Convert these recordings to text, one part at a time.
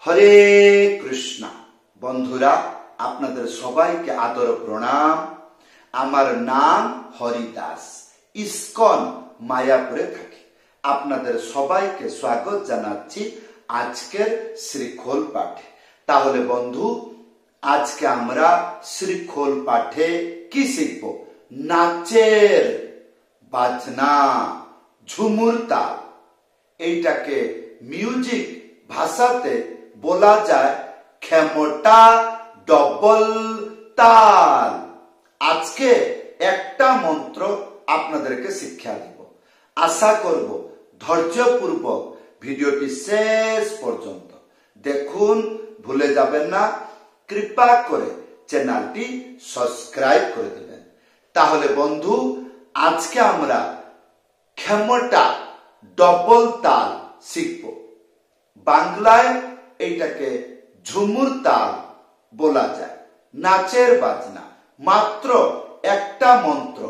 হরে কৃষ্ণ বন্ধুরা, আপনাদের সবাইকে আদর প্রণাম। আমার নাম হরিদাস, ইস্কন মায়াপুরে থাকি। আপনাদের সবাইকে স্বাগত জানাচ্ছি আজকের শ্রীখোল পাঠে। তাহলে বন্ধু, আজকে আমরা শ্রীখোল পাঠে কি শিখব? নাচের বাজনা, ঝুমুর তাল। এইটাকে মিউজিক ভাষাতে বলা যায় খেমটা ডবল তাল। আজকে একটা মন্ত্র আপনাদেরকে শিক্ষা দিব। আশা করব ধৈর্যপূর্বক ভিডিওটি শেষ পর্যন্ত দেখুন, ভুলে যাবেন না। কৃপা করে চ্যানেলটি সাবস্ক্রাইব করে দেবেন। তাহলে বন্ধু, আজকে আমরা খেমটা ডবল তাল শিখব। বাংলায় এইটাকে ঝুমুর তাল বলা যায়। নাচের বাজনা, মাত্র একটা মন্ত্র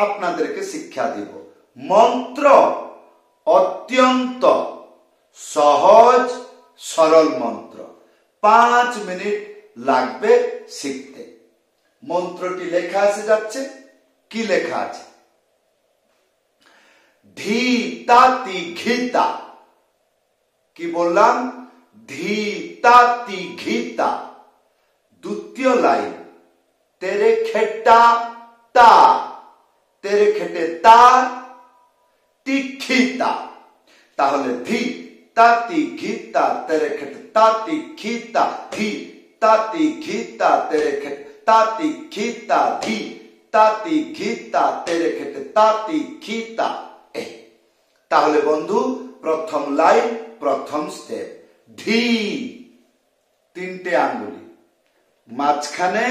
আপনাদেরকে শিক্ষা দিব। মন্ত্র অত্যন্ত সহজ সরল মন্ত্র, 5 মিনিট লাগবে শিখতে। মন্ত্রটি লেখা এসে যাচ্ছে। কি লেখা আছে? ধি তাতি ঘিতা। কি বললাম? ধি তাতি ঘিতা। দ্বিতীয় লাইন, তেরে খেটা তা, তেরে খেটে তা তিখিতা। তাহলে ধি তাতি ঘিতা তেরে খেটে তাতি খিতা, ধি তাতি ঘিতা তেরে খেটে তাতি খিতা, ধি তাতি ঘিতা তেরে খেটে তাতি খিতা। তাহলে বন্ধু, প্রথম লাইন, প্রথম স্টেপ। ধি, 3টে আঙ্গুলি, মাঝখানে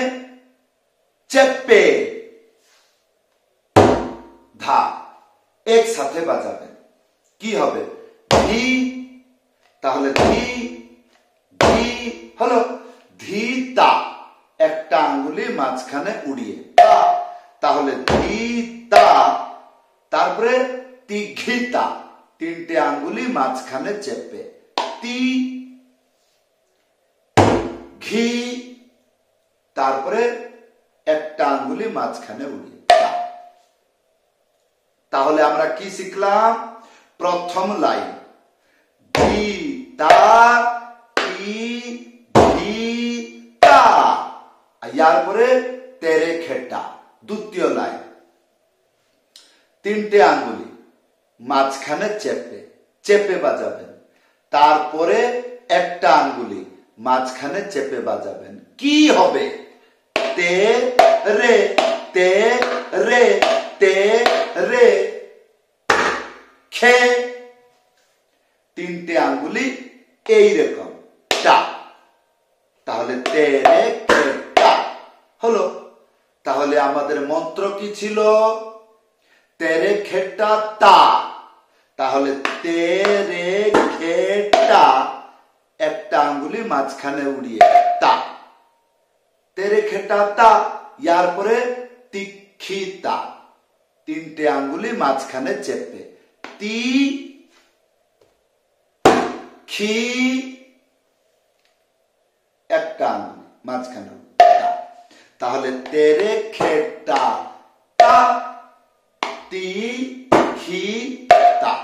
চেপে ধা, একসাথে বাজাবেন। কি হবে? ধি। তাহলে ধি ধি হলো ধি তা, একটা আঙ্গুলি মাঝখানে উড়িয়ে তা। তাহলে ধি তা। তারপরে তিঘিতা, 3টে আঙ্গুলি মাঝখানে চেপে তি ঘি। তারপরে একটা আঙ্গুলি মাঝখানে উড়িয়ে তা। তাহলে আমরা কি শিখলাম? প্রথম লাইন ধি তা তি ঘি তা, ইয়ার পরে তেরে খেটা। দ্বিতীয় লাইন, 3টে আঙ্গুলি মাঝখানে চেপে চেপে বাজাবেন। তারপরে একটা আঙ্গুলি মাঝখানে চেপে বাজাবেন। কি হবে? তে রে তে রে তে রে খে। 3টে আঙ্গুলি এইরকম টা। তাহলে তে রে খে টা হলো। তাহলে আমাদের মন্ত্র কি ছিল? তেরে খেটা তা। তাহলে তেরে খেটা, একটা আঙ্গুলি মাঝখানে উড়িয়ে তা, তেরে খেটা তা। ইয়ার পরে তিখিতা, 3টে আঙ্গুলি মাঝখানে চেপে তি খি, একটা আঙ্গুলি মাঝখানে তা। তাহলে তেরে খেটা তা তি খি তা।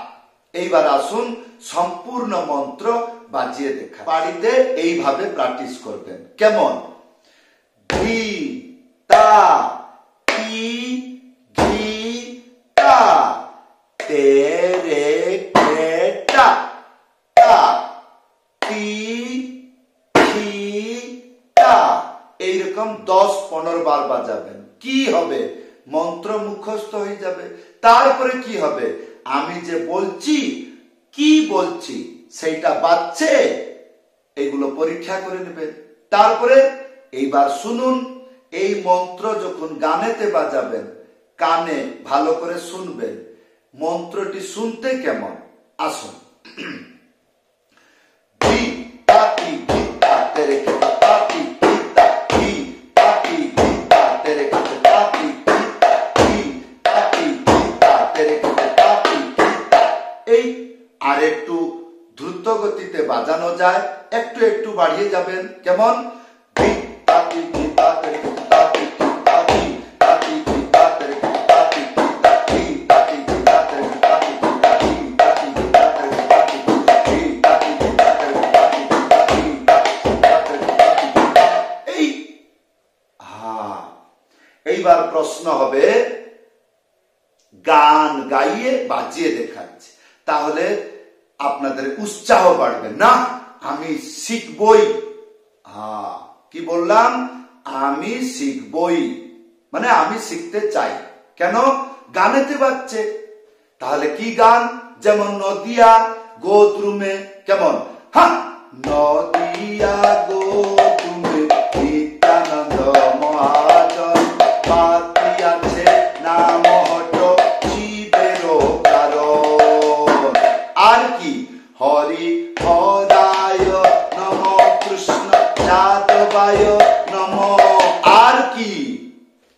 এইবার আসুন সম্পূর্ণ মন্ত্র বাজিয়ে দেখা। বাড়িতে এইভাবে প্র্যাকটিস করবেন। কেমন? ধি তা তি ঘি তা, তেরে খেটা তা তি খি তা। এইরকম 10-15 বার বাজাবেন। কি হবে? মন্ত্র মুখস্থ হয়ে যাবে। তারপরে কি হবে? আমি যে বলছি, কি বলছি সেইটা বাজছে, এইগুলো পরীক্ষা করে নেবেন। তারপরে এইবার শুনুন, এই মন্ত্র যখন গানেতে বাজাবেন, কানে ভালো করে শুনবেন। মন্ত্রটি শুনতে কেমন? আসুন। ধি তাতি ঘিতা তেরে খেটা তাতি ঘিতা, ধি তাতি ঘিতা তেরে খেটা তাতি ঘিতা, ধি তাতি ঘিতা তেরে খেটা তাতি ঘিতা। এই আর একটু দ্রুত গতিতে বাজানো যায়, একটু একটু বাড়িয়ে যাবেন। কেমন? এইবার প্রশ্ন হবে, গান গাইয়ে বাজিয়ে দেখাচ্ছে, তাহলে আপনাদের উৎসাহ বাড়বে। না, আমি শিখবই। কি বললাম? আমি শিখবই, মানে আমি শিখতে চাই। কেন? গানেতে বাজছে। তাহলে কি গান? যেমন নদিয়া গোদ্রুমে। কেমন? হ্যাঁ, নদিয়া গোদ্রুমে নিত্যানন্দ মহাজন পাতিয়াছে নাম হট শিবের কারণ। আর কি? হরি হরায় নম কৃষ্ণ যাদবায় নম। আর কি?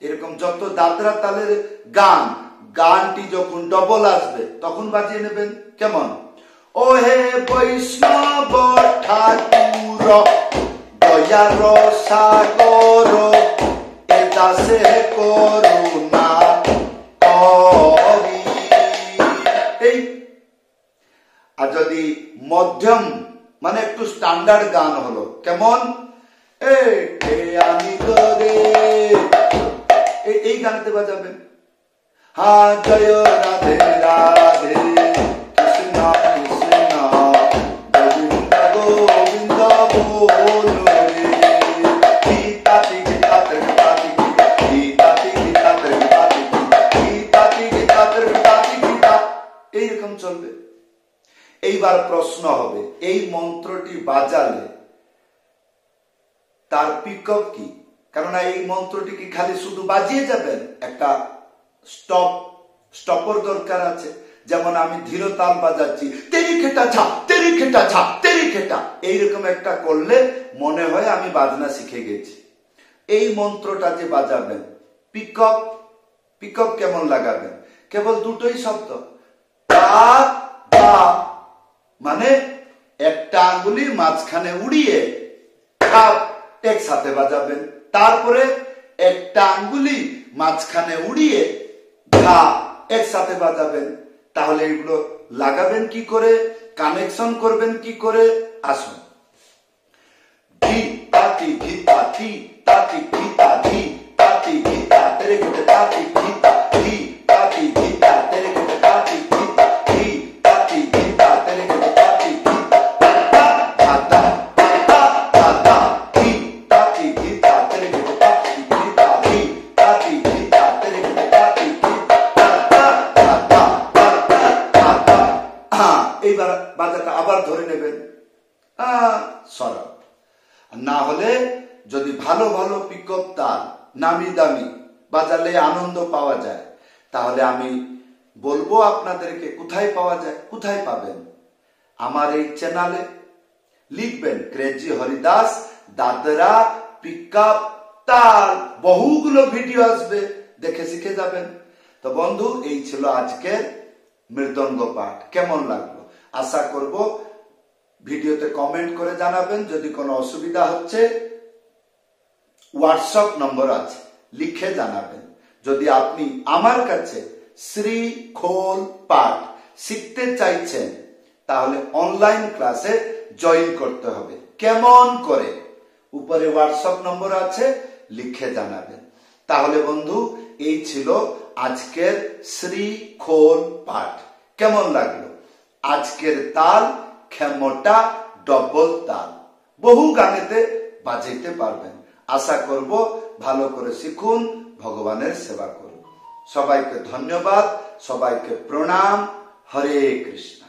এরকম যত দাদরা তালের গান, গানটি যখন ডবল আসবে তখন বাজিয়ে নেবেন। কেমন? ও হে বৈষ্ণব ঠাকুর দয়ার সাগর এ দাসে করুণা করি। এই আর যদি মধ্যম মানে একটু স্ট্যান্ডার্ড গান হলো, কেমন? আমি রে, এই গানতে বাজাবেন। হ্যাঁ, জয় রাধে রাধে কৃষ্ণ কৃষ্ণ গোবিন্দ গোবিন্দ বল রে। গীতাতি গীতাতে গীতাতি গীতাতি গীতাতে গীতাতি গীতাতি গীতাতে গীতাতি গীতা, এইরকম চলবে। এইবার প্রশ্ন হবে, এই মন্ত্রটি বাজালে তার পিকআপ কি? কারণ এই মন্ত্রটি কি খালি শুধু বাজিয়ে যাবেন? একটা স্টপর দরকার আছে। যেমন আমি ধীর তাল বাজাচ্ছি, তেরি খেটা ঝা তেরি খেটা ঝা তেরি খেটা, এইরকম একটা করলে মনে হয় আমি বাজনা শিখে গেছি। এই মন্ত্রটা যে বাজাবেন, পিকআপ কেমন লাগাবেন? কেবল দুটোই শব্দ, মানে একটা আঙ্গুলি মাঝখানে উড়িয়ে একসাথে বাজাবেন, তারপরে একটা আঙ্গুলি মাঝখানে উড়িয়ে ঘা একসাথে বাজাবেন। তাহলে এগুলো লাগাবেন কি করে, কানেকশন করবেন কি করে? আসুন। ধি তাতি ঘিতা ধি তাতি ঘিতা ধি তাতি ঘিতা তেরে কেটে তাতি ঘিতা ধি তাতি ঘিতা তেরে কেটে তাতি ঘিতা ধি তাতি ঘিতা তেরে কেটে তাতি ঘিতা দাদা দাদা দাদা ধি তাতি ঘিতা তেরে কেটে তাতি ঘিতা ধি তাতি ঘিতা তেরে কেটে তাতি ঘিতা দাদা দাদা দাদা। এইবার বাজাটা আবার ধরে নেবেন। সরব। না হলে যদি ভালো ভালো পিকআপ তাল নামি দামি বাজালে আনন্দ পাওয়া যায়, তাহলে আমি বলবো আপনাদেরকে কোথায় পাওয়া যায়। কোথায় পাবেন? আমার এই চ্যানেলে লিখবেন ক্রেজি হরিদাস দাদরা পিকআপ তাল, বহুগুলো ভিডিও আসবে, দেখে শিখে যাবেন। তো বন্ধু, এই ছিল আজকের মৃদঙ্গ পাঠ। কেমন লাগলো? আশা করব ভিডিওতে কমেন্ট করে জানাবেন। যদি কোনো অসুবিধা হচ্ছে, হোয়াটসঅ্যাপ নম্বর আছে, লিখে জানাবেন। যদি আপনি আমার কাছে শ্রী খোল পাঠ শিখতে চাইছেন, তাহলে অনলাইন ক্লাসে জয়েন করতে হবে। কেমন করে? উপরে হোয়াটসঅ্যাপ নম্বর আছে, লিখে জানাবেন। তাহলে বন্ধু, এই ছিল আজকের শ্রী খোল পাঠ। কেমন লাগলো? আজকের তাল ক্ষমতা ডবল তাল, বহু গানেতে বাজাইতে পারবেন। আশা করব ভালো করে শিখুন, ভগবানের সেবা করুন। সবাইকে ধন্যবাদ, সবাইকে প্রণাম। হরে কৃষ্ণ।